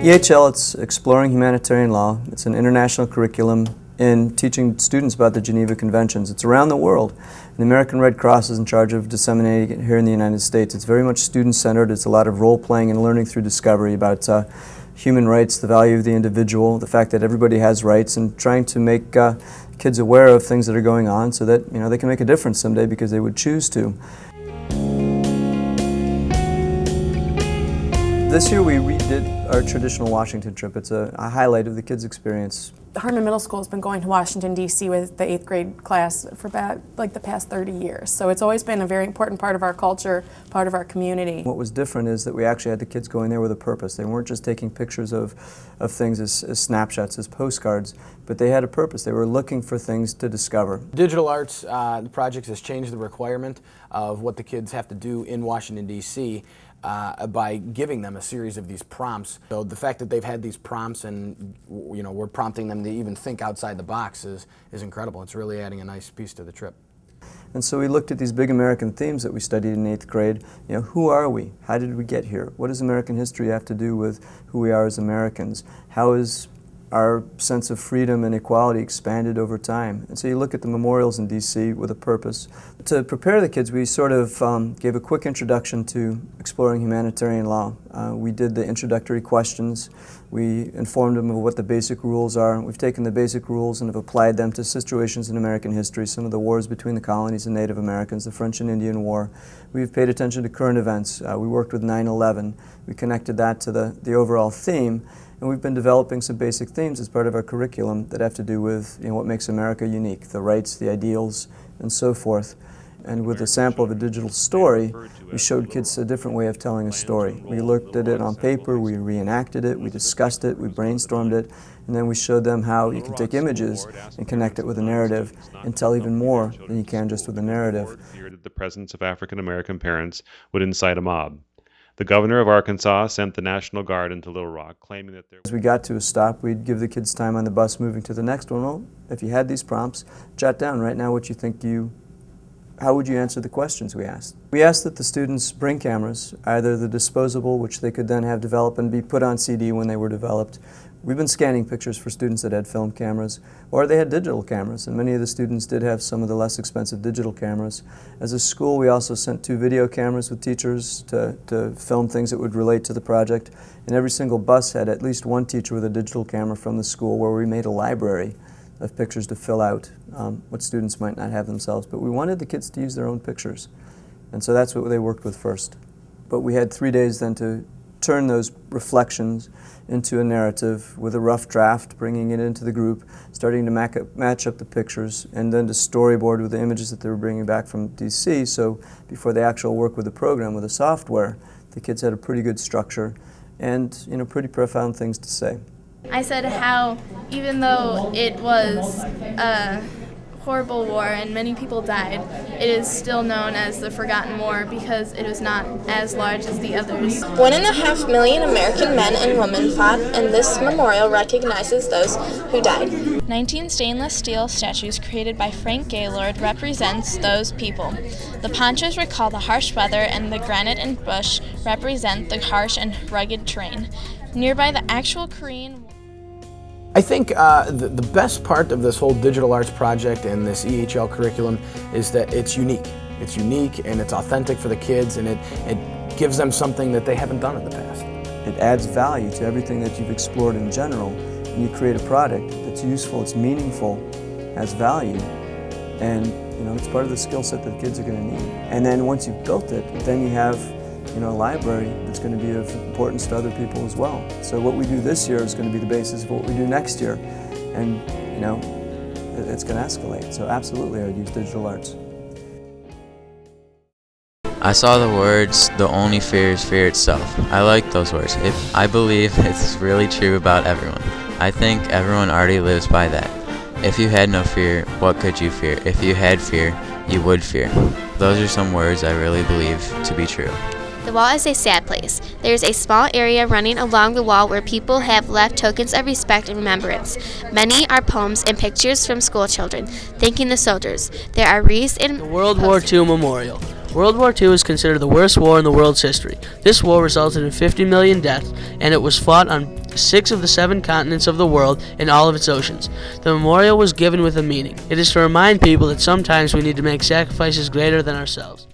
EHL, it's Exploring Humanitarian Law. It's an international curriculum in teaching students about the Geneva Conventions. It's around the world. The American Red Cross is in charge of disseminating it here in the United States. It's very much student-centered. It's a lot of role-playing and learning through discovery about human rights, the value of the individual, the fact that everybody has rights, and trying to make kids aware of things that are going on so that they can make a difference someday because they would choose to. This year we redid our traditional Washington trip. It's a highlight of the kids' experience. Hartman Middle School has been going to Washington, D.C. with the 8th grade class for about the past 30 years. So it's always been a very important part of our culture, part of our community. What was different is that we actually had the kids going there with a purpose. They weren't just taking pictures of things as snapshots, as postcards, but they had a purpose. They were looking for things to discover. Digital Arts the project has changed the requirement of what the kids have to do in Washington, D.C. By giving them a series of these prompts. So the fact that they've had these prompts and we're prompting them to even think outside the box is incredible. It's really adding a nice piece to the trip. And so we looked at these big American themes that we studied in 8th grade. Who are we? How did we get here? What does American history have to do with who we are as Americans? How is our sense of freedom and equality expanded over time? And so you look at the memorials in D.C. with a purpose. To prepare the kids, we sort of gave a quick introduction to exploring humanitarian law. We did the introductory questions. We informed them of what the basic rules are. We've taken the basic rules and have applied them to situations in American history, some of the wars between the colonies and Native Americans, the French and Indian War. We've paid attention to current events. We worked with 9/11. We connected that to the overall theme. And we've been developing some basic themes as part of our curriculum that have to do with what makes America unique, the rights, the ideals, and so forth. And with a sample of a digital story, we showed kids a different way of telling a story. We looked at it on paper, we reenacted it, we discussed it, we brainstormed it, and then we showed them how you can take images and connect it with a narrative and tell even more than you can just with a narrative. The presence of African American parents would incite a mob. The governor of Arkansas sent the National Guard into Little Rock, claiming that there... As we got to a stop, we'd give the kids time on the bus moving to the next one. Well, if you had these prompts, jot down right now what you think how would you answer the questions we asked? We asked that the students bring cameras, either the disposable, which they could then have developed and be put on CD when they were developed. We've been scanning pictures for students that had film cameras, or they had digital cameras, and many of the students did have some of the less expensive digital cameras. As a school, we also sent 2 video cameras with teachers to film things that would relate to the project, and every single bus had at least one teacher with a digital camera from the school, where we made a library of pictures to fill out what students might not have themselves. But we wanted the kids to use their own pictures, and so that's what they worked with first. But we had 3 days then to turn those reflections into a narrative with a rough draft, bringing it into the group, starting to match up the pictures, and then to storyboard with the images that they were bringing back from DC. So before the actual work with the program, with the software, the kids had a pretty good structure and pretty profound things to say. I said how even though it was a horrible war and many people died, it is still known as the Forgotten War because it was not as large as the others. 1.5 million American men and women fought, and this memorial recognizes those who died. 19 stainless steel statues created by Frank Gaylord represents those people. The ponchos recall the harsh weather, and the granite and bush represent the harsh and rugged terrain. Nearby, the actual Korean War. I think the best part of this whole digital arts project and this EHL curriculum is that it's unique. It's unique and it's authentic for the kids, and it gives them something that they haven't done in the past. It adds value to everything that you've explored in general, and you create a product that's useful, it's meaningful, has value, and it's part of the skill set that kids are going to need. And then once you've built it, then you have a library that's going to be of importance to other people as well. So what we do this year is going to be the basis of what we do next year, and it's going to escalate. So absolutely, I would use digital arts. I saw the words, "The only fear is fear itself." I like those words. I believe it's really true about everyone. I think everyone already lives by that. If you had no fear, what could you fear? If you had fear, you would fear. Those are some words I really believe to be true. The wall is a sad place. There is a small area running along the wall where people have left tokens of respect and remembrance. Many are poems and pictures from school children, thanking the soldiers. There are wreaths and the World War II Memorial. World War II is considered the worst war in the world's history. This war resulted in 50 million deaths, and it was fought on 6 of the 7 continents of the world and all of its oceans. The memorial was given with a meaning. It is to remind people that sometimes we need to make sacrifices greater than ourselves.